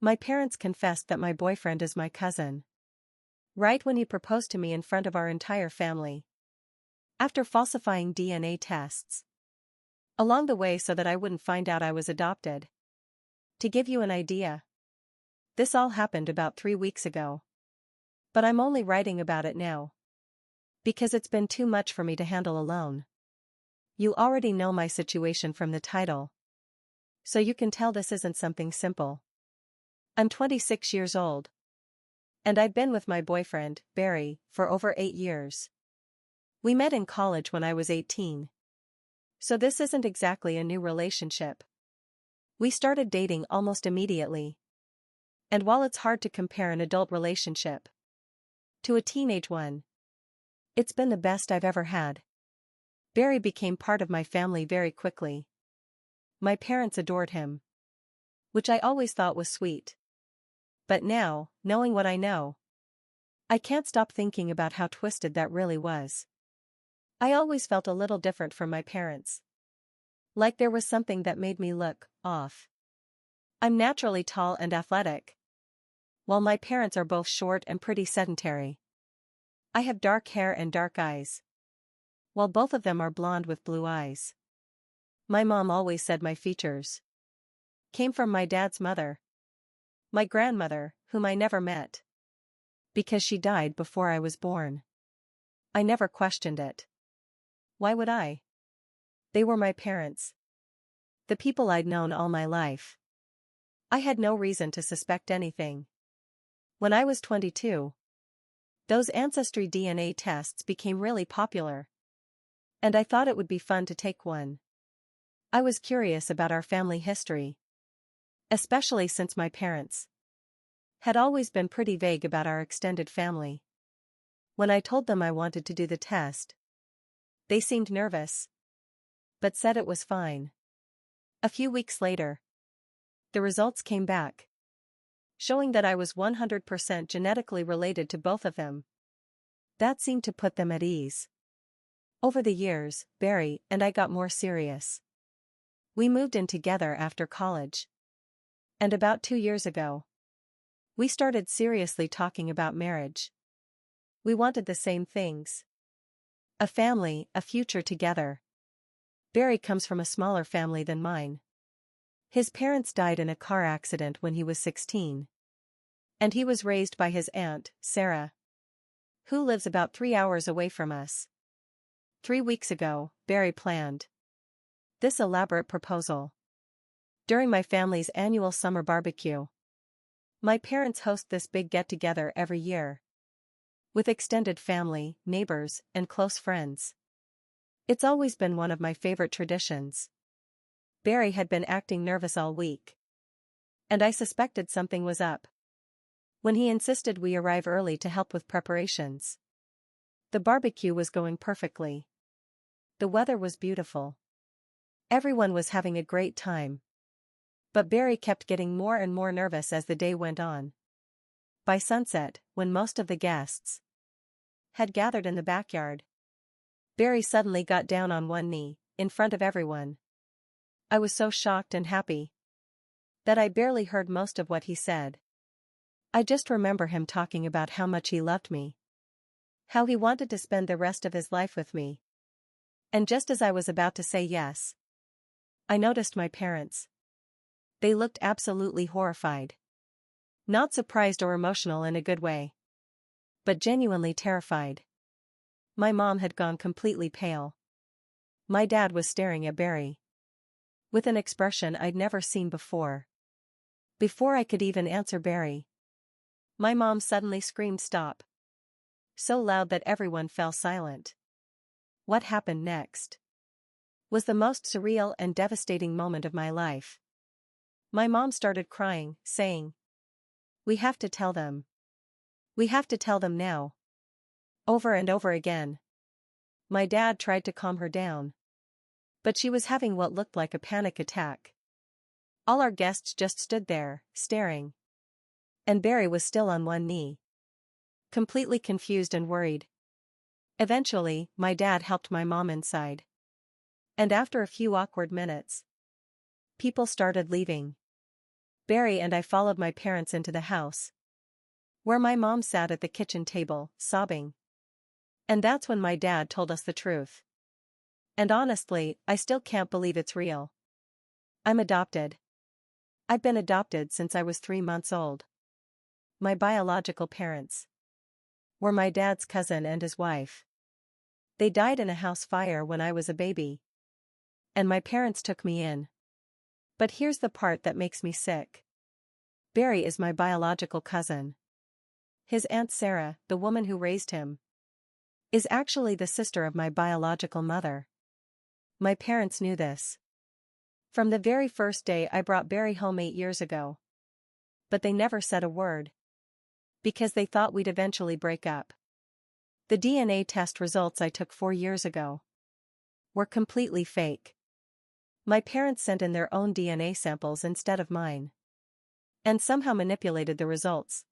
My parents confessed that my boyfriend is my cousin. Right when he proposed to me in front of our entire family. After falsifying DNA tests. Along the way so that I wouldn't find out I was adopted. To give you an idea. This all happened about 3 weeks ago. But I'm only writing about it now. Because it's been too much for me to handle alone. You already know my situation from the title. So you can tell this isn't something simple. I'm 26 years old. And I've been with my boyfriend, Barry, for over 8 years. We met in college when I was 18. So this isn't exactly a new relationship. We started dating almost immediately. And while it's hard to compare an adult relationship to a teenage one, it's been the best I've ever had. Barry became part of my family very quickly. My parents adored him. Which I always thought was sweet. But now, knowing what I know, I can't stop thinking about how twisted that really was. I always felt a little different from my parents. Like there was something that made me look off. I'm naturally tall and athletic. While my parents are both short and pretty sedentary. I have dark hair and dark eyes. While both of them are blonde with blue eyes. My mom always said my features came from my dad's mother. My grandmother, whom I never met. Because she died before I was born. I never questioned it. Why would I? They were my parents. The people I'd known all my life. I had no reason to suspect anything. When I was 22, those ancestry DNA tests became really popular. And I thought it would be fun to take one. I was curious about our family history. Especially since my parents had always been pretty vague about our extended family. When I told them I wanted to do the test, they seemed nervous, but said it was fine. A few weeks later, the results came back, showing that I was 100% genetically related to both of them. That seemed to put them at ease. Over the years, Barry and I got more serious. We moved in together after college. And about 2 years ago, we started seriously talking about marriage. We wanted the same things. A family, a future together. Barry comes from a smaller family than mine. His parents died in a car accident when he was 16. And he was raised by his aunt, Sarah, who lives about 3 hours away from us. 3 weeks ago, Barry planned this elaborate proposal. During my family's annual summer barbecue. My parents host this big get-together every year. With extended family, neighbors, and close friends. It's always been one of my favorite traditions. Barry had been acting nervous all week. And I suspected something was up. When he insisted we arrive early to help with preparations. The barbecue was going perfectly. The weather was beautiful. Everyone was having a great time. But Barry kept getting more and more nervous as the day went on. By sunset, when most of the guests had gathered in the backyard, Barry suddenly got down on one knee, in front of everyone. I was so shocked and happy that I barely heard most of what he said. I just remember him talking about how much he loved me. How he wanted to spend the rest of his life with me. And just as I was about to say yes, I noticed my parents. They looked absolutely horrified. Not surprised or emotional in a good way. But genuinely terrified. My mom had gone completely pale. My dad was staring at Barry. With an expression I'd never seen before. Before I could even answer Barry, my mom suddenly screamed stop. So loud that everyone fell silent. What happened next was the most surreal and devastating moment of my life. My mom started crying, saying, "We have to tell them. We have to tell them now." Over and over again. My dad tried to calm her down. But she was having what looked like a panic attack. All our guests just stood there, staring. And Barry was still on one knee. Completely confused and worried. Eventually, my dad helped my mom inside. And after a few awkward minutes, people started leaving. Barry and I followed my parents into the house, where my mom sat at the kitchen table, sobbing. And that's when my dad told us the truth. And honestly, I still can't believe it's real. I'm adopted. I've been adopted since I was 3 months old. My biological parents were my dad's cousin and his wife. They died in a house fire when I was a baby. And my parents took me in. But here's the part that makes me sick. Barry is my biological cousin. His Aunt Sarah, the woman who raised him, is actually the sister of my biological mother. My parents knew this from the very first day I brought Barry home 8 years ago. But they never said a word, because they thought we'd eventually break up. The DNA test results I took 4 years ago were completely fake. My parents sent in their own DNA samples instead of mine, and somehow manipulated the results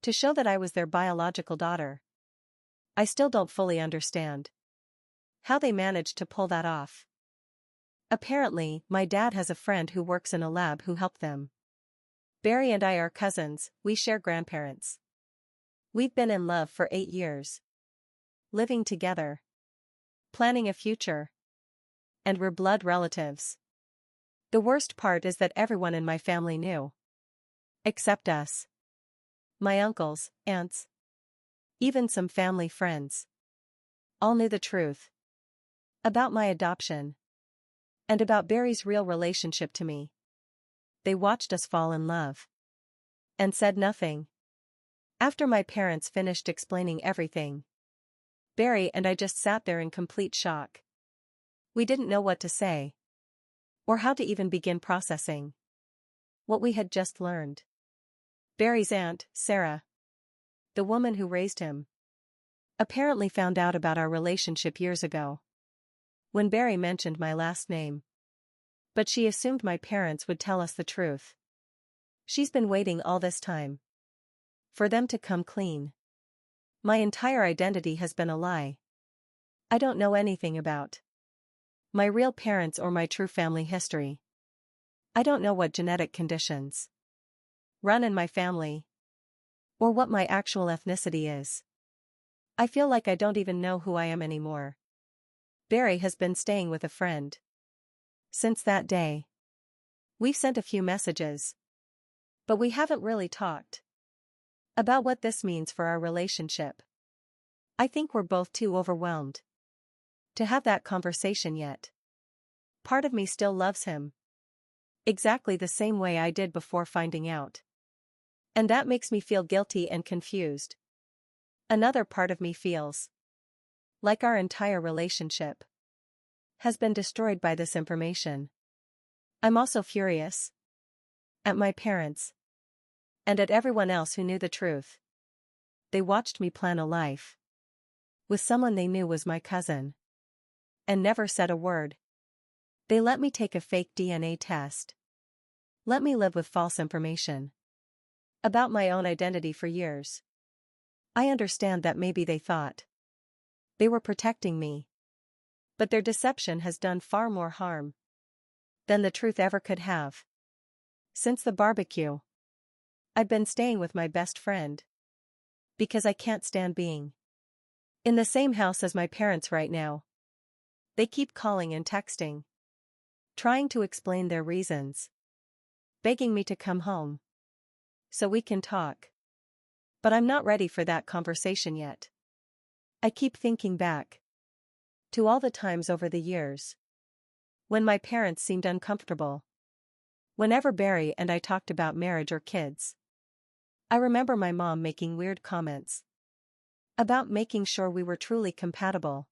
to show that I was their biological daughter. I still don't fully understand how they managed to pull that off. Apparently, my dad has a friend who works in a lab who helped them. Barry and I are cousins, we share grandparents. We've been in love for 8 years. Living together. Planning a future. And we're blood relatives. The worst part is that everyone in my family knew. Except us. My uncles, aunts. Even some family friends. All knew the truth. About my adoption. And about Barry's real relationship to me. They watched us fall in love. And said nothing. After my parents finished explaining everything, Barry and I just sat there in complete shock. We didn't know what to say. Or how to even begin processing what we had just learned. Barry's aunt, Sarah, the woman who raised him, apparently found out about our relationship years ago, when Barry mentioned my last name. But she assumed my parents would tell us the truth. She's been waiting all this time for them to come clean. My entire identity has been a lie. I don't know anything about my real parents or my true family history. I don't know what genetic conditions run in my family, or what my actual ethnicity is. I feel like I don't even know who I am anymore. Barry has been staying with a friend since that day. We've sent a few messages, but we haven't really talked about what this means for our relationship. I think we're both too overwhelmed to have that conversation yet. Part of me still loves him exactly the same way I did before finding out. And that makes me feel guilty and confused. Another part of me feels like our entire relationship has been destroyed by this information. I'm also furious at my parents and at everyone else who knew the truth. They watched me plan a life with someone they knew was my cousin and never said a word. They let me take a fake DNA test. Let me live with false information about my own identity for years. I understand that maybe they thought they were protecting me. But their deception has done far more harm than the truth ever could have. Since the barbecue, I've been staying with my best friend because I can't stand being in the same house as my parents right now. They keep calling and texting, trying to explain their reasons, begging me to come home so we can talk. But I'm not ready for that conversation yet. I keep thinking back to all the times over the years when my parents seemed uncomfortable whenever Barry and I talked about marriage or kids. I remember my mom making weird comments about making sure we were truly compatible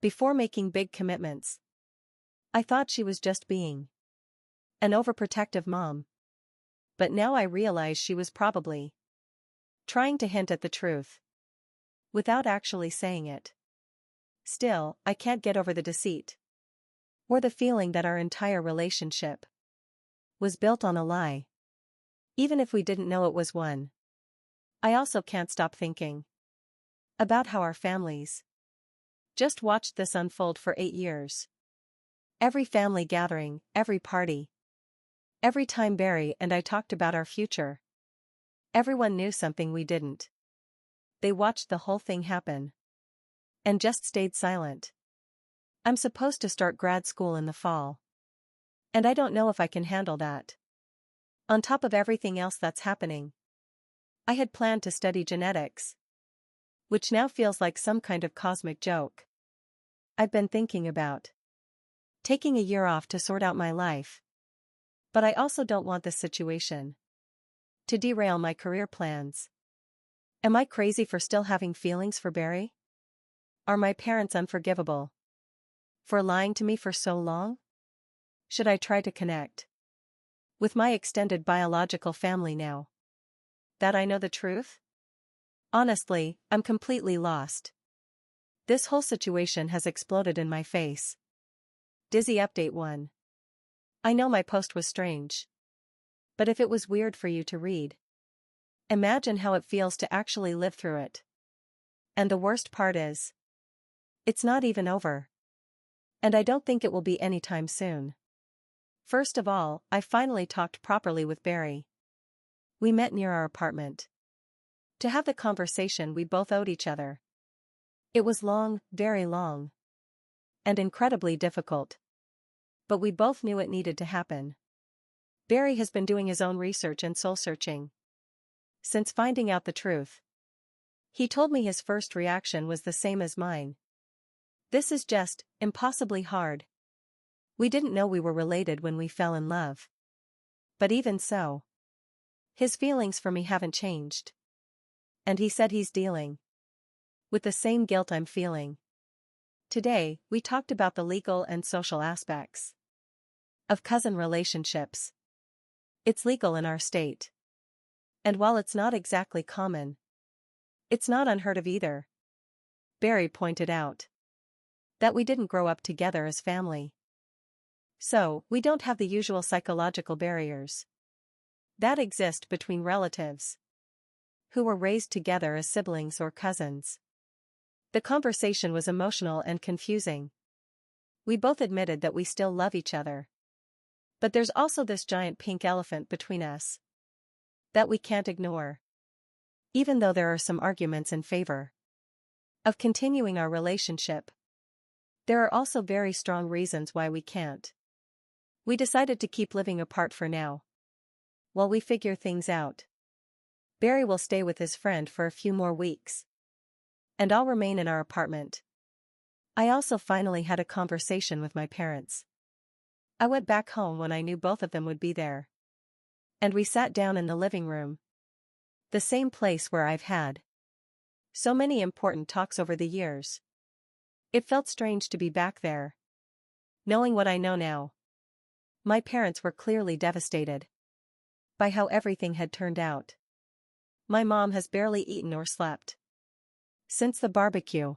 before making big commitments. I thought she was just being an overprotective mom. But now I realize she was probably trying to hint at the truth without actually saying it. Still, I can't get over the deceit or the feeling that our entire relationship was built on a lie, even if we didn't know it was one. I also can't stop thinking about how our families just watched this unfold for 8 years. Every family gathering, every party, Every time Barry and I talked about our future, everyone knew something we didn't. They watched the whole thing happen. And just stayed silent. I'm supposed to start grad school in the fall. And I don't know if I can handle that. On top of everything else that's happening. I had planned to study genetics. Which now feels like some kind of cosmic joke. I've been thinking about taking a year off to sort out my life. But I also don't want this situation to derail my career plans. Am I crazy for still having feelings for Barry? Are my parents unforgivable for lying to me for so long? Should I try to connect with my extended biological family now that I know the truth? Honestly, I'm completely lost. This whole situation has exploded in my face. Dizzy Update 1. I know my post was strange. But if it was weird for you to read, imagine how it feels to actually live through it. And the worst part is, it's not even over. And I don't think it will be anytime soon. First of all, I finally talked properly with Barry. We met near our apartment to have the conversation we both owed each other. It was long, very long, and incredibly difficult. But we both knew it needed to happen. Barry has been doing his own research and soul-searching since finding out the truth. He told me his first reaction was the same as mine. This is just impossibly hard. We didn't know we were related when we fell in love. But even so, his feelings for me haven't changed. And he said he's dealing with the same guilt I'm feeling. Today, we talked about the legal and social aspects of cousin relationships. It's legal in our state. And while it's not exactly common, it's not unheard of either. Barry pointed out that we didn't grow up together as family. So, we don't have the usual psychological barriers that exist between relatives who were raised together as siblings or cousins. The conversation was emotional and confusing. We both admitted that we still love each other. But there's also this giant pink elephant between us that we can't ignore. Even though there are some arguments in favor of continuing our relationship, there are also very strong reasons why we can't. We decided to keep living apart for now, while we figure things out. Barry will stay with his friend for a few more weeks. And I'll remain in our apartment. I also finally had a conversation with my parents. I went back home when I knew both of them would be there. And we sat down in the living room. The same place where I've had so many important talks over the years. It felt strange to be back there, knowing what I know now. My parents were clearly devastated by how everything had turned out. My mom has barely eaten or slept since the barbecue.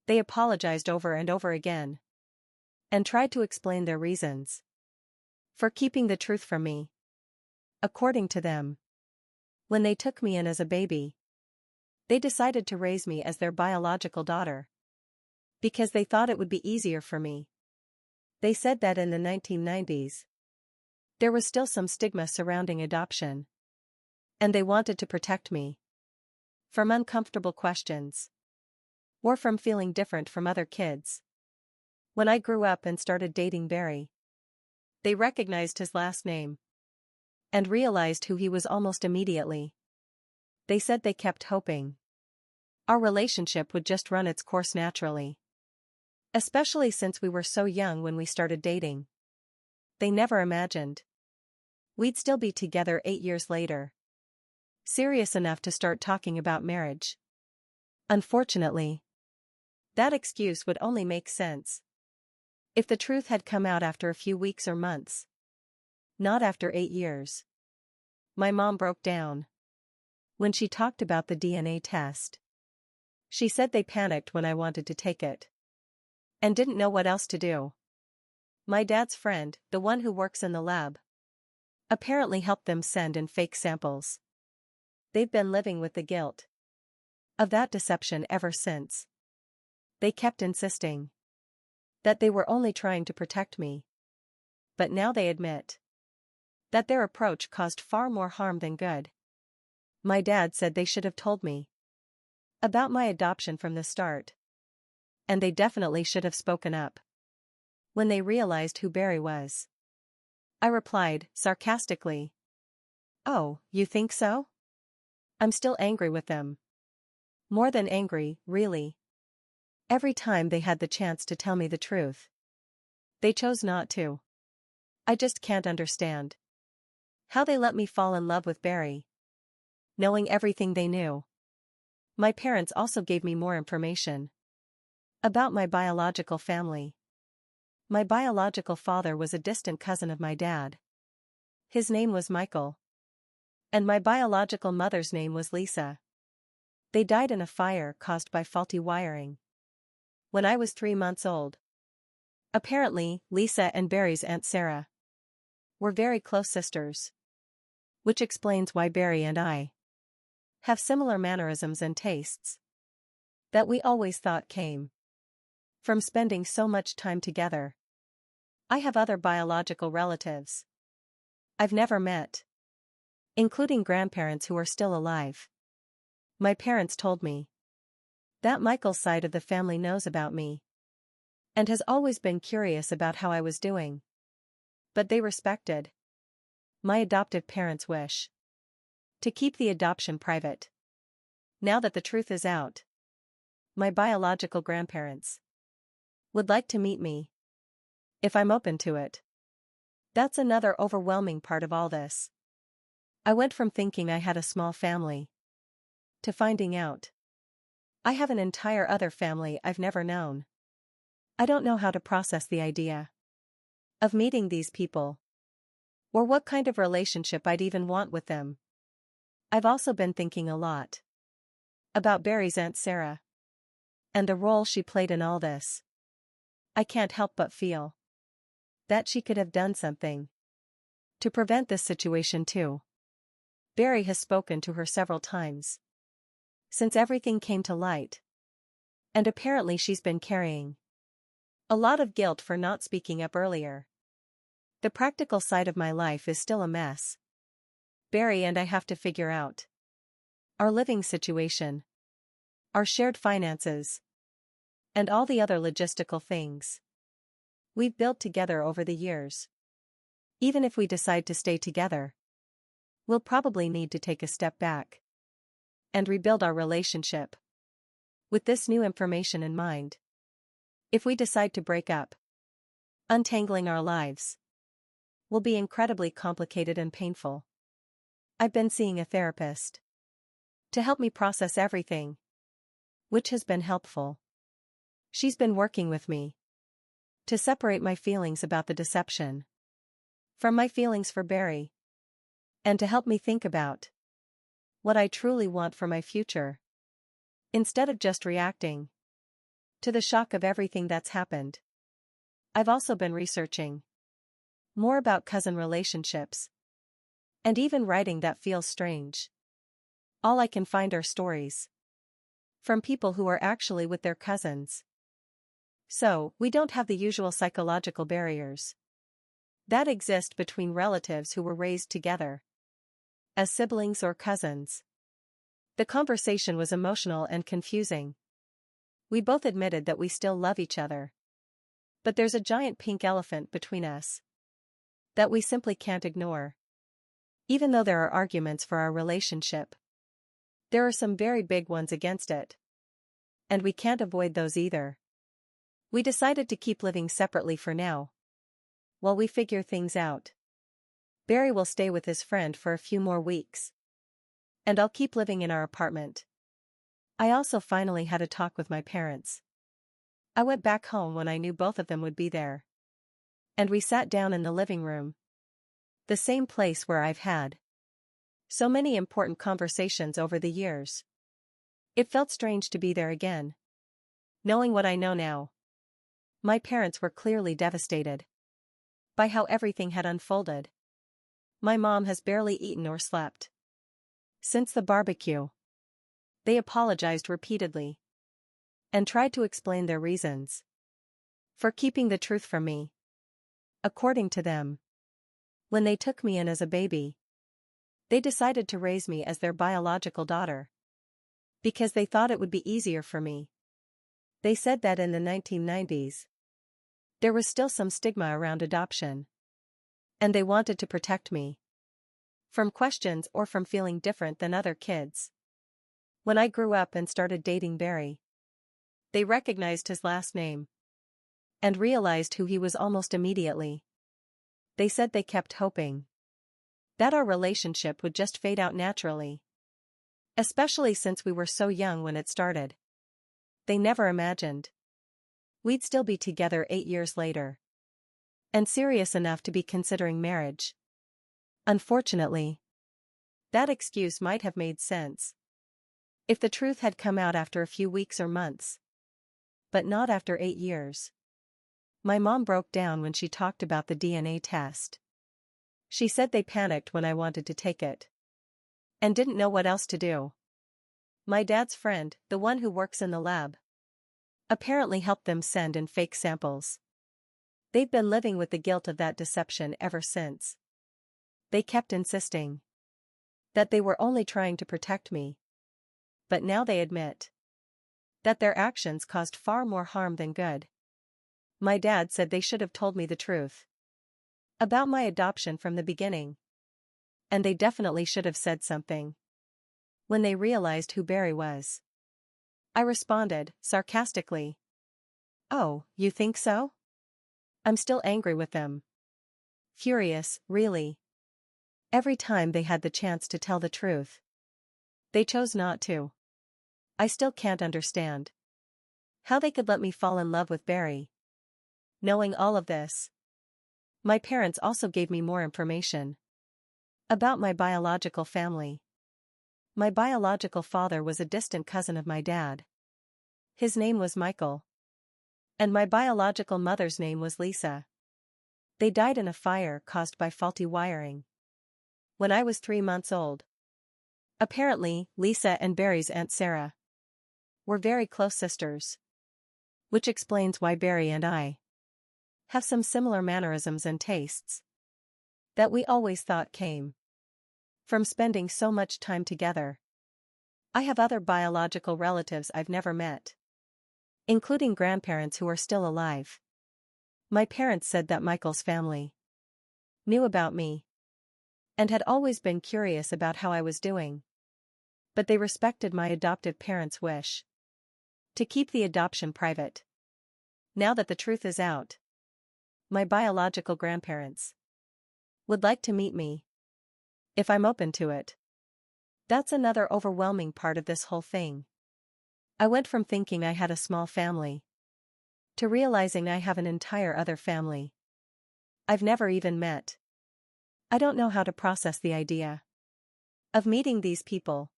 They apologized over and over again and tried to explain their reasons for keeping the truth from me. According to them, when they took me in as a baby, they decided to raise me as their biological daughter because they thought it would be easier for me. They said that in the 1990s, there was still some stigma surrounding adoption, and they wanted to protect me from uncomfortable questions or from feeling different from other kids. When I grew up and started dating Barry, they recognized his last name and realized who he was almost immediately. They said they kept hoping our relationship would just run its course naturally, especially since we were so young when we started dating. They never imagined we'd still be together 8 years later, serious enough to start talking about marriage. Unfortunately, that excuse would only make sense if the truth had come out after a few weeks or months, not after 8 years. My mom broke down when she talked about the DNA test. She said they panicked when I wanted to take it and didn't know what else to do. My dad's friend, the one who works in the lab, apparently helped them send in fake samples. They've been living with the guilt of that deception ever since. They kept insisting that they were only trying to protect me. But now they admit That their approach caused far more harm than good. My dad said they should have told me about my adoption from the start. And they definitely should have spoken up when they realized who Barry was. I replied, sarcastically. Oh, you think so? I'm still angry with them. More than angry, really. Every time they had the chance to tell me the truth, they chose not to. I just can't understand how they let me fall in love with Barry, knowing everything they knew. My parents also gave me more information about my biological family. My biological father was a distant cousin of my dad. His name was Michael. And my biological mother's name was Lisa. They died in a fire caused by faulty wiring when I was 3 months old. Apparently, Lisa and Barry's Aunt Sarah were very close sisters, which explains why Barry and I have similar mannerisms and tastes that we always thought came from spending so much time together. I have other biological relatives I've never met, including grandparents who are still alive. My parents told me that Michael's side of the family knows about me and has always been curious about how I was doing. But they respected my adoptive parents' wish to keep the adoption private. Now that the truth is out, my biological grandparents would like to meet me if I'm open to it. That's another overwhelming part of all this. I went from thinking I had a small family to finding out I have an entire other family I've never known. I don't know how to process the idea of meeting these people, or what kind of relationship I'd even want with them. I've also been thinking a lot about Barry's Aunt Sarah and the role she played in all this. I can't help but feel that she could have done something to prevent this situation too. Barry has spoken to her several times since everything came to light, and apparently she's been carrying a lot of guilt for not speaking up earlier. The practical side of my life is still a mess. Barry and I have to figure out our living situation, our shared finances, and all the other logistical things we've built together over the years. Even if we decide to stay together, we'll probably need to take a step back and rebuild our relationship with this new information in mind. If we decide to break up, untangling our lives will be incredibly complicated and painful. I've been seeing a therapist to help me process everything, which has been helpful. She's been working with me to separate my feelings about the deception from my feelings for Barry, and to help me think about what I truly want for my future, instead of just reacting to the shock of everything that's happened. I've also been researching more about cousin relationships, and even writing that feels strange. All I can find are stories from people who are actually with their cousins. So, we don't have the usual psychological barriers that exist between relatives who were raised together as siblings or cousins. The conversation was emotional and confusing. We both admitted that we still love each other, but there's a giant pink elephant between us that we simply can't ignore. Even though there are arguments for our relationship, there are some very big ones against it, and we can't avoid those either. We decided to keep living separately for now, while we figure things out. Barry will stay with his friend for a few more weeks, and I'll keep living in our apartment. I also finally had a talk with my parents. I went back home when I knew both of them would be there, and we sat down in the living room, the same place where I've had so many important conversations over the years. It felt strange to be there again, knowing what I know now. My parents were clearly devastated by how everything had unfolded. My mom has barely eaten or slept since the barbecue. They apologized repeatedly and tried to explain their reasons for keeping the truth from me. According to them, When they took me in as a baby, they decided to raise me as their biological daughter. Because they thought it would be easier for me. They said that in the 1990s, there was still some stigma around adoption. And they wanted to protect me from questions or from feeling different than other kids. When I grew up and started dating Barry, they recognized his last name and realized who he was almost immediately. They said they kept hoping that our relationship would just fade out naturally. Especially since we were so young when it started. They never imagined we'd still be together 8 years later. And serious enough to be considering marriage. Unfortunately, that excuse might have made sense if the truth had come out after a few weeks or months. But not after 8 years. My mom broke down when she talked about the DNA test. She said they panicked when I wanted to take it. And didn't know what else to do. My dad's friend, the one who works in the lab, apparently helped them send in fake samples. They've been living with the guilt of that deception ever since. They kept insisting that they were only trying to protect me. But now they admit that their actions caused far more harm than good. My dad said they should have told me the truth about my adoption from the beginning. And they definitely should have said something when they realized who Barry was. I responded, sarcastically. Oh, you think so? I'm still angry with them. Furious, really. Every time they had the chance to tell the truth, they chose not to. I still can't understand how they could let me fall in love with Barry. Knowing all of this, my parents also gave me more information about my biological family. My biological father was a distant cousin of my dad. His name was Michael. And my biological mother's name was Lisa. They died in a fire caused by faulty wiring when I was 3 months old. Apparently, Lisa and Barry's Aunt Sarah were very close sisters. Which explains why Barry and I have some similar mannerisms and tastes that we always thought came from spending so much time together. I have other biological relatives I've never met, including grandparents who are still alive. My parents said that Michael's family knew about me and had always been curious about how I was doing. But they respected my adoptive parents' wish to keep the adoption private. Now that the truth is out, my biological grandparents would like to meet me if I'm open to it. That's another overwhelming part of this whole thing. I went from thinking I had a small family to realizing I have an entire other family I've never even met. I don't know how to process the idea of meeting these people,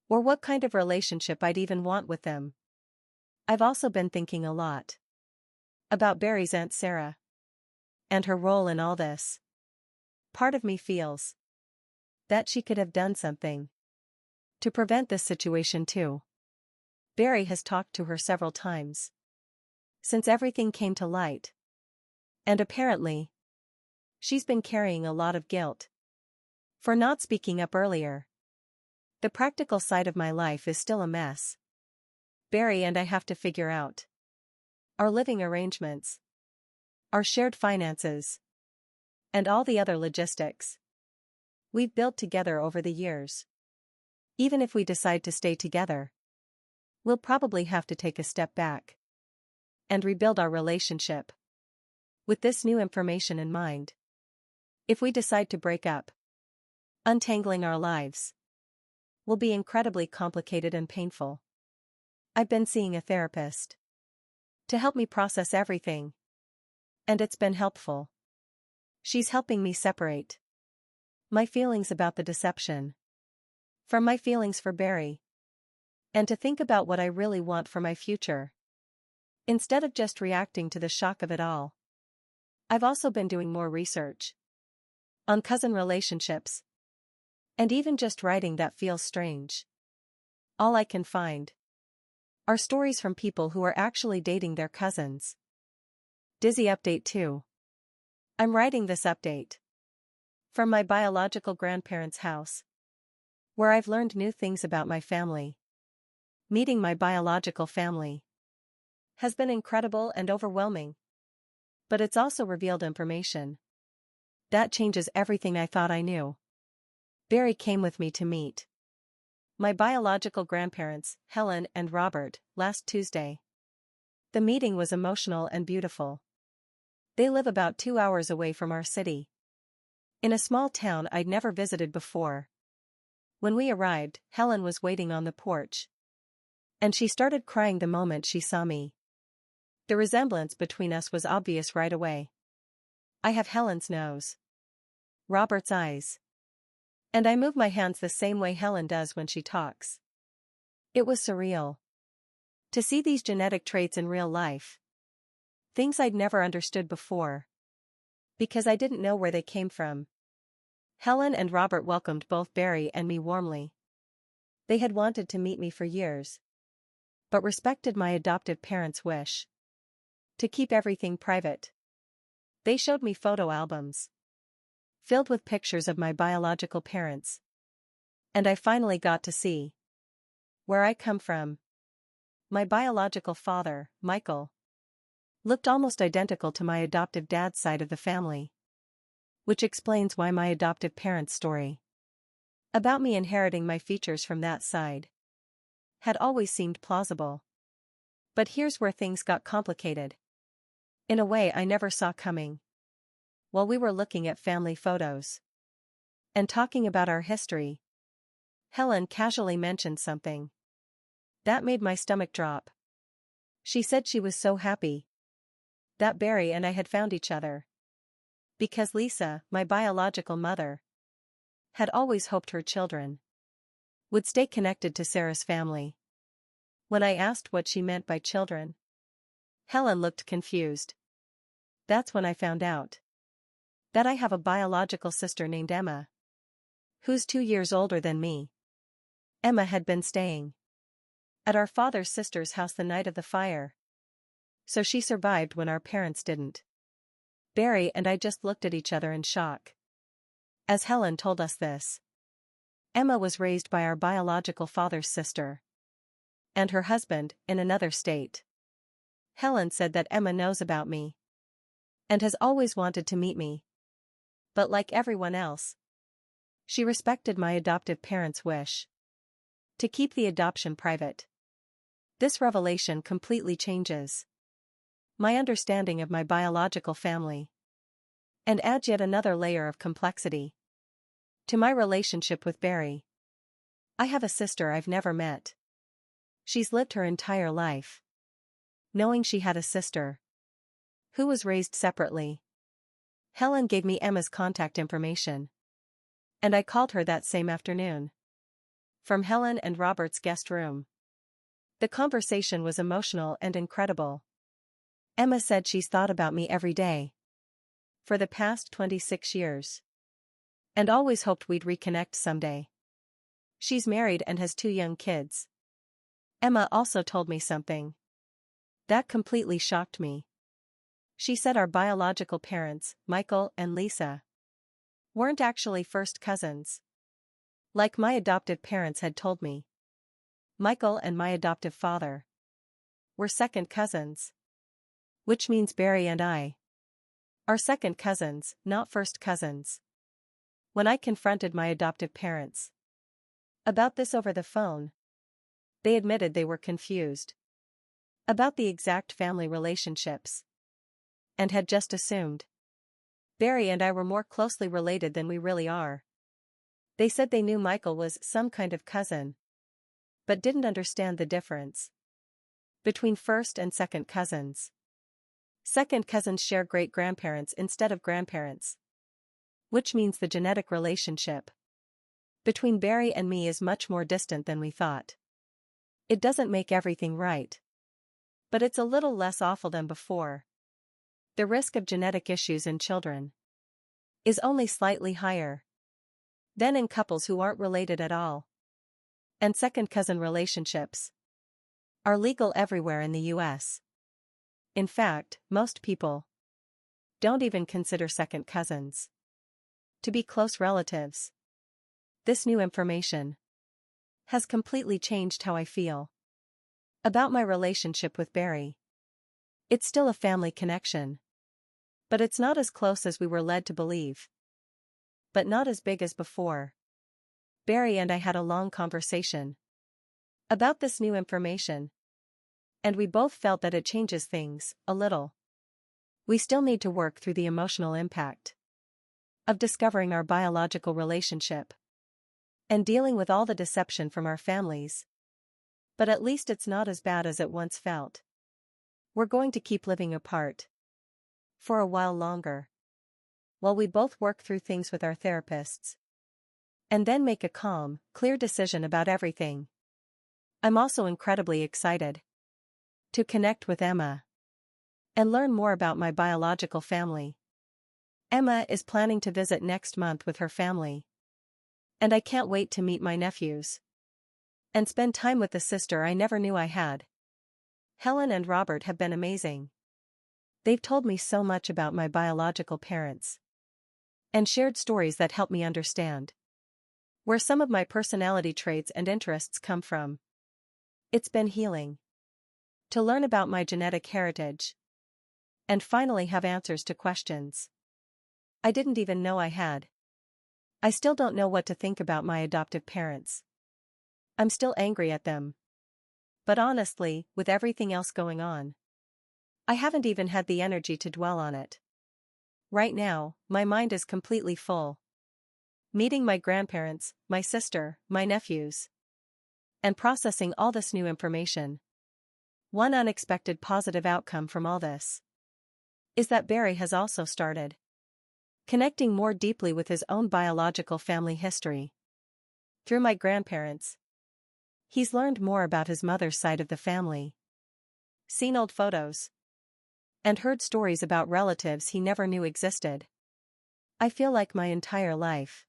or what kind of relationship I'd even want with them. I've also been thinking a lot about Barry's Aunt Sarah and her role in all this. Part of me feels that she could have done something to prevent this situation too. Barry has talked to her several times since everything came to light. And apparently, she's been carrying a lot of guilt for not speaking up earlier. The practical side of my life is still a mess. Barry and I have to figure out our living arrangements, our shared finances, and all the other logistics we've built together over the years. Even if we decide to stay together, we'll probably have to take a step back and rebuild our relationship. With this new information in mind, if we decide to break up, untangling our lives will be incredibly complicated and painful. I've been seeing a therapist to help me process everything, and it's been helpful. She's helping me separate my feelings about the deception from my feelings for Barry, and to think about what I really want for my future, instead of just reacting to the shock of it all. I've also been doing more research on cousin relationships, and even just writing that feels strange. All I can find are stories from people who are actually dating their cousins. Dizzy update 2. I'm writing this update From my biological grandparents' house, where I've learned new things about my family. Meeting my biological family has been incredible and overwhelming. But it's also revealed information that changes everything I thought I knew. Barry came with me to meet my biological grandparents, Helen and Robert, last Tuesday. The meeting was emotional and beautiful. They live about 2 hours away from our city, in a small town I'd never visited before. When we arrived, Helen was waiting on the porch, and she started crying the moment she saw me. The resemblance between us was obvious right away. I have Helen's nose, Robert's eyes, and I move my hands the same way Helen does when she talks. It was surreal to see these genetic traits in real life. Things I'd never understood before, because I didn't know where they came from. Helen and Robert welcomed both Barry and me warmly. They had wanted to meet me for years, but respected my adoptive parents' wish to keep everything private. They showed me photo albums filled with pictures of my biological parents, and I finally got to see where I come from. My biological father, Michael, looked almost identical to my adoptive dad's side of the family, which explains why my adoptive parents' story about me inheriting my features from that side had always seemed plausible. But here's where things got complicated, in a way I never saw coming. While we were looking at family photos and talking about our history, Helen casually mentioned something that made my stomach drop. She said she was so happy that Barry and I had found each other, because Lisa, my biological mother, had always hoped her children would stay connected to Sarah's family. When I asked what she meant by children, Helen looked confused. That's when I found out that I have a biological sister named Emma, who's 2 years older than me. Emma had been staying at our father's sister's house the night of the fire, so she survived when our parents didn't. Barry and I just looked at each other in shock as Helen told us this. Emma was raised by our biological father's sister and her husband in another state. Helen said that Emma knows about me and has always wanted to meet me. But like everyone else, she respected my adoptive parents' wish to keep the adoption private. This revelation completely changes my understanding of my biological family and adds yet another layer of complexity to my relationship with Barry. I have a sister I've never met. She's lived her entire life knowing she had a sister who was raised separately. Helen gave me Emma's contact information, and I called her that same afternoon from Helen and Robert's guest room. The conversation was emotional and incredible. Emma said she's thought about me every day for the past 26 years and always hoped we'd reconnect someday. She's married and has 2 young kids. Emma also told me something that completely shocked me. She said our biological parents, Michael and Lisa, weren't actually first cousins, like my adoptive parents had told me. Michael and my adoptive father were second cousins, which means Barry and I are second cousins, not first cousins. When I confronted my adoptive parents about this over the phone, they admitted they were confused about the exact family relationships and had just assumed Barry and I were more closely related than we really are. They said they knew Michael was some kind of cousin, but didn't understand the difference between first and second cousins. Second cousins share great-grandparents instead of grandparents, which means the genetic relationship between Barry and me is much more distant than we thought. It doesn't make everything right, but it's a little less awful than before. The risk of genetic issues in children is only slightly higher than in couples who aren't related at all. And second cousin relationships are legal everywhere in the US. In fact, most people don't even consider second cousins to be close relatives. This new information has completely changed how I feel about my relationship with Barry. It's still a family connection, but it's not as close as we were led to believe. But not as big as before. Barry and I had a long conversation about this new information, and we both felt that it changes things a little. We still need to work through the emotional impact of discovering our biological relationship and dealing with all the deception from our families. But at least it's not as bad as it once felt. We're going to keep living apart for a while longer, while we both work through things with our therapists, and then make a calm, clear decision about everything. I'm also incredibly excited to connect with Emma and learn more about my biological family. Emma is planning to visit next month with her family, and I can't wait to meet my nephews and spend time with the sister I never knew I had. Helen and Robert have been amazing. They've told me so much about my biological parents and shared stories that help me understand where some of my personality traits and interests come from. It's been healing to learn about my genetic heritage and finally have answers to questions I didn't even know I had. I still don't know what to think about my adoptive parents. I'm still angry at them. But honestly, with everything else going on, I haven't even had the energy to dwell on it. Right now, my mind is completely full. Meeting my grandparents, my sister, my nephews, and processing all this new information. One unexpected positive outcome from all this is that Barry has also started connecting more deeply with his own biological family history. Through my grandparents, he's learned more about his mother's side of the family, seen old photos, and heard stories about relatives he never knew existed. I feel like my entire life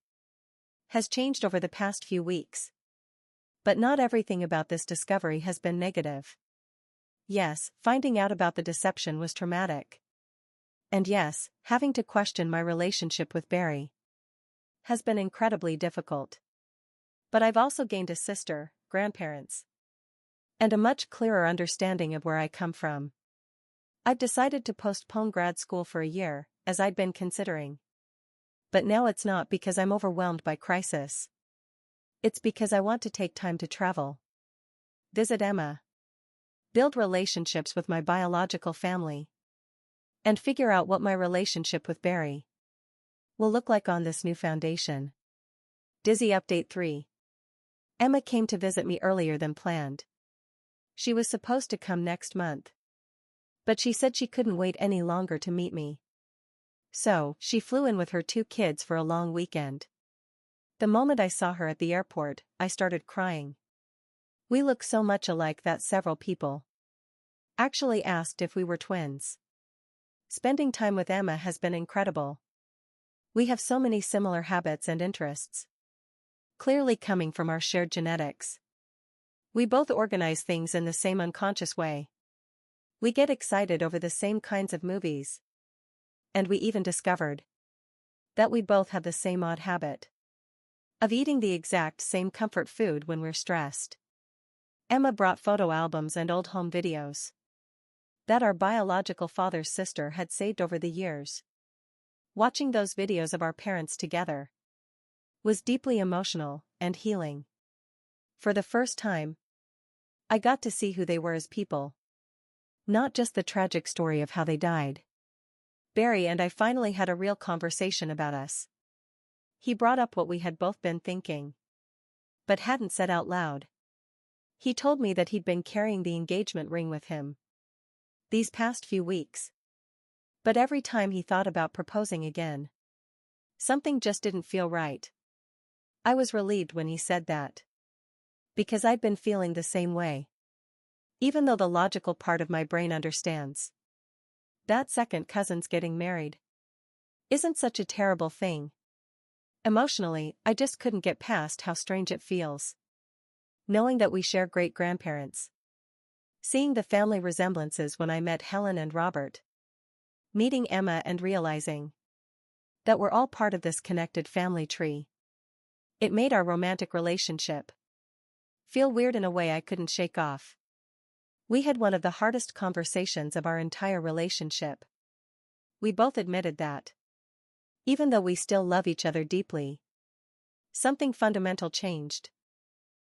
has changed over the past few weeks. But not everything about this discovery has been negative. Yes, finding out about the deception was traumatic. And yes, having to question my relationship with Barry has been incredibly difficult. But I've also gained a sister, grandparents, and a much clearer understanding of where I come from. I've decided to postpone grad school for a year, as I'd been considering. But now it's not because I'm overwhelmed by crisis. It's because I want to take time to travel, visit Emma, build relationships with my biological family, and figure out what my relationship with Barry will look like on this new foundation. Dizzy Update 3. Emma came to visit me earlier than planned. She was supposed to come next month, but she said she couldn't wait any longer to meet me. So, she flew in with her 2 kids for a long weekend. The moment I saw her at the airport, I started crying. We look so much alike that several people actually asked if we were twins. Spending time with Emma has been incredible. We have so many similar habits and interests, clearly coming from our shared genetics. We both organize things in the same unconscious way. We get excited over the same kinds of movies. And we even discovered that we both have the same odd habit of eating the exact same comfort food when we're stressed. Emma brought photo albums and old home videos that our biological father's sister had saved over the years. Watching those videos of our parents together was deeply emotional and healing. For the first time, I got to see who they were as people, not just the tragic story of how they died. Barry and I finally had a real conversation about us. He brought up what we had both been thinking, but hadn't said out loud. He told me that he'd been carrying the engagement ring with him these past few weeks. But every time he thought about proposing again, something just didn't feel right. I was relieved when he said that, because I'd been feeling the same way. Even though the logical part of my brain understands that second cousin's getting married isn't such a terrible thing. Emotionally, I just couldn't get past how strange it feels, knowing that we share great-grandparents. Seeing the family resemblances when I met Helen and Robert. Meeting Emma and realizing That we're all part of this connected family tree. It made our romantic relationship feel weird in a way I couldn't shake off. We had one of the hardest conversations of our entire relationship. We both admitted that, even though we still love each other deeply, something fundamental changed.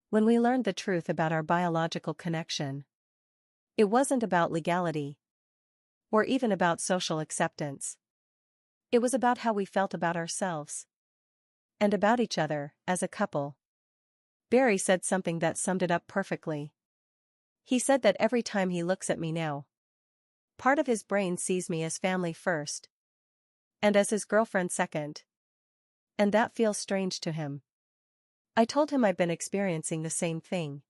When we learned the truth about our biological connection, it wasn't about legality, or even about social acceptance. It was about how we felt about ourselves, and about each other, as a couple. Barry said something that summed it up perfectly. He said that every time he looks at me now, part of his brain sees me as family first, and as his girlfriend second. And that feels strange to him. I told him I've been experiencing the same thing,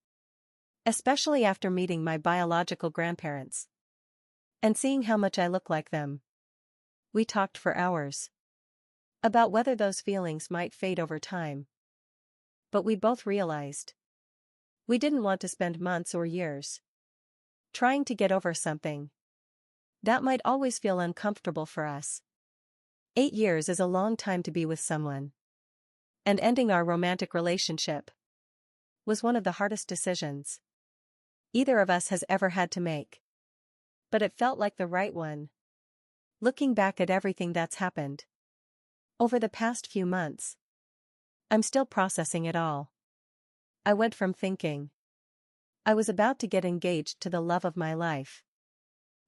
especially after meeting my biological grandparents and seeing how much I look like them. We talked for hours about whether those feelings might fade over time. But we both realized we didn't want to spend months or years trying to get over something that might always feel uncomfortable for us. 8 years is a long time to be with someone, and ending our romantic relationship was one of the hardest decisions either of us has ever had to make. But it felt like the right one. Looking back at everything that's happened over the past few months, I'm still processing it all. I went from thinking I was about to get engaged to the love of my life,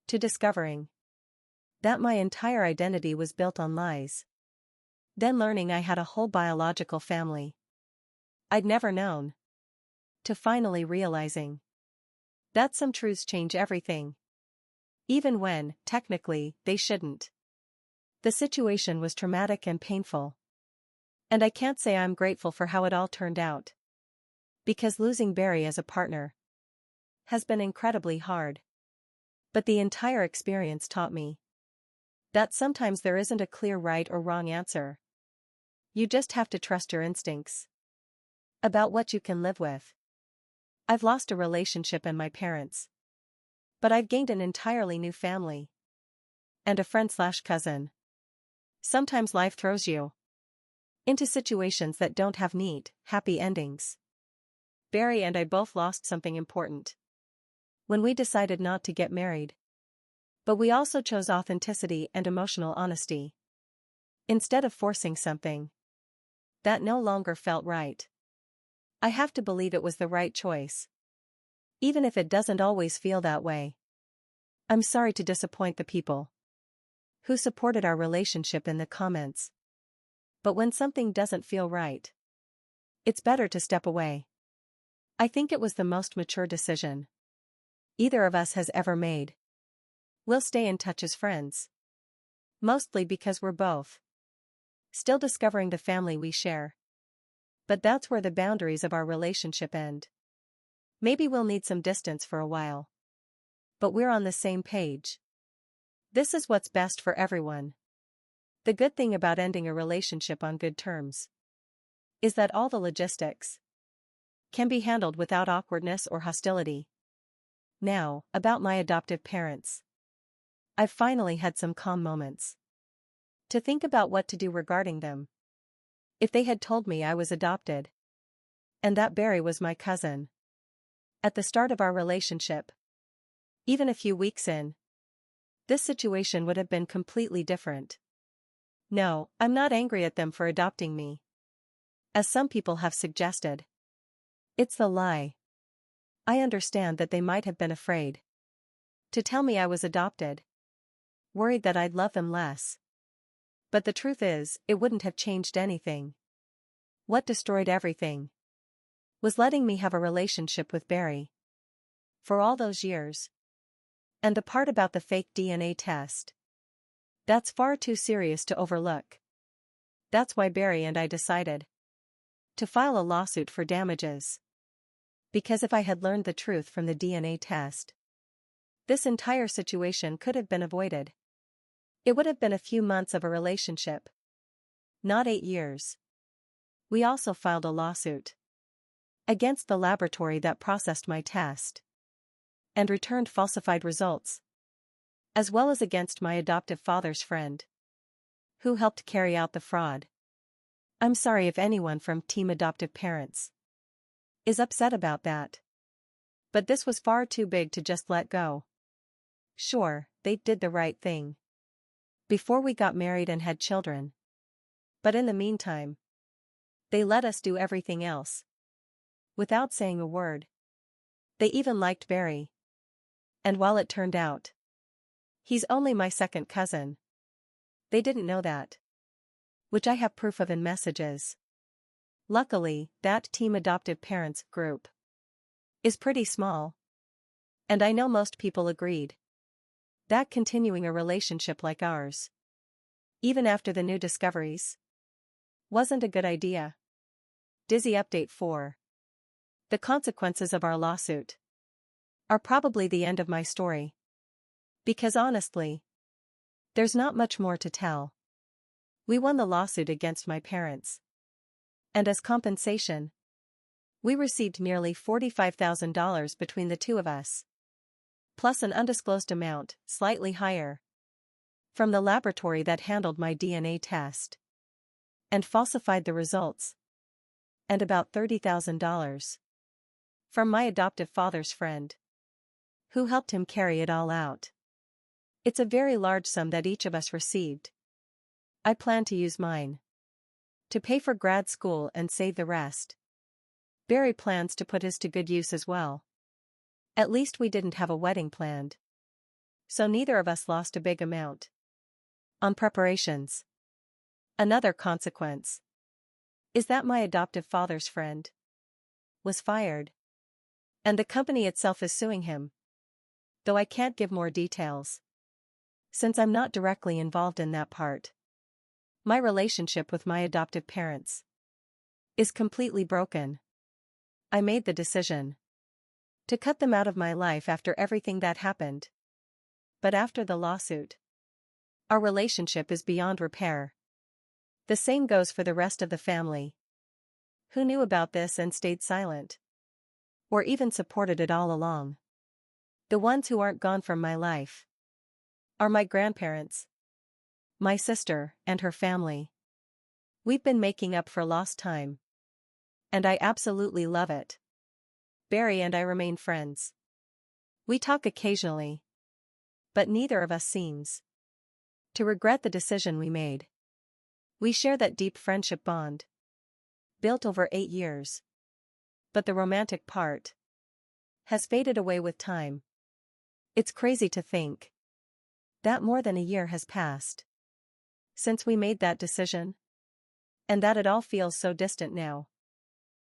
to discovering that my entire identity was built on lies. Then learning I had a whole biological family I'd never known, to finally realizing that some truths change everything, even when, technically, they shouldn't. The situation was traumatic and painful, and I can't say I'm grateful for how it all turned out, because losing Barry as a partner has been incredibly hard. But the entire experience taught me that sometimes there isn't a clear right or wrong answer. You just have to trust your instincts about what you can live with. I've lost a relationship and my parents, but I've gained an entirely new family and a friend/cousin. Sometimes life throws you into situations that don't have neat, happy endings. Barry and I both lost something important when we decided not to get married. But we also chose authenticity and emotional honesty instead of forcing something that no longer felt right. I have to believe it was the right choice, even if it doesn't always feel that way. I'm sorry to disappoint the people who supported our relationship in the comments, but when something doesn't feel right, it's better to step away. I think it was the most mature decision either of us has ever made. We'll stay in touch as friends, mostly because we're both still discovering the family we share. But that's where the boundaries of our relationship end. Maybe we'll need some distance for a while, but we're on the same page. This is what's best for everyone. The good thing about ending a relationship on good terms is that all the logistics can be handled without awkwardness or hostility. Now, about my adoptive parents. I've finally had some calm moments to think about what to do regarding them. If they had told me I was adopted and that Barry was my cousin at the start of our relationship, even a few weeks in, this situation would have been completely different. No, I'm not angry at them for adopting me, as some people have suggested. It's the lie. I understand that they might have been afraid to tell me I was adopted, worried that I'd love them less. But the truth is, it wouldn't have changed anything. What destroyed everything was letting me have a relationship with Barry for all those years. And the part about the fake DNA test, that's far too serious to overlook. That's why Barry and I decided to file a lawsuit for damages. Because if I had learned the truth from the DNA test, this entire situation could have been avoided. It would have been a few months of a relationship, not 8 years. We also filed a lawsuit against the laboratory that processed my test and returned falsified results, as well as against my adoptive father's friend, who helped carry out the fraud. I'm sorry if anyone from Team Adoptive Parents is upset about that. But this was far too big to just let go. Sure, they did the right thing before we got married and had children. But in the meantime, they let us do everything else without saying a word. They even liked Barry. And while it turned out he's only my second cousin, they didn't know that, which I have proof of in messages. Luckily, that Team Adoptive Parents group is pretty small. And I know most people agreed that continuing a relationship like ours, even after the new discoveries, wasn't a good idea. Dizzy Update 4. The consequences of our lawsuit are probably the end of my story. Because honestly, there's not much more to tell. We won the lawsuit against my parents. And as compensation, we received nearly $45,000 between the two of us. Plus an undisclosed amount, slightly higher, from the laboratory that handled my DNA test and falsified the results. And about $30,000 from my adoptive father's friend, who helped him carry it all out. It's a very large sum that each of us received. I plan to use mine to pay for grad school and save the rest. Barry plans to put his to good use as well. At least we didn't have a wedding planned, so neither of us lost a big amount on preparations. Another consequence is that my adoptive father's friend was fired, and the company itself is suing him, though I can't give more details since I'm not directly involved in that part. My relationship with my adoptive parents is completely broken. I made the decision to cut them out of my life after everything that happened. But after the lawsuit, our relationship is beyond repair. The same goes for the rest of the family, who knew about this and stayed silent, or even supported it all along. The ones who aren't gone from my life are my grandparents, my sister, and her family. We've been making up for lost time, and I absolutely love it. Barry and I remain friends. We talk occasionally, but neither of us seems to regret the decision we made. We share that deep friendship bond, built over 8 years. But the romantic part has faded away with time. It's crazy to think that more than a year has passed since we made that decision, and that it all feels so distant now.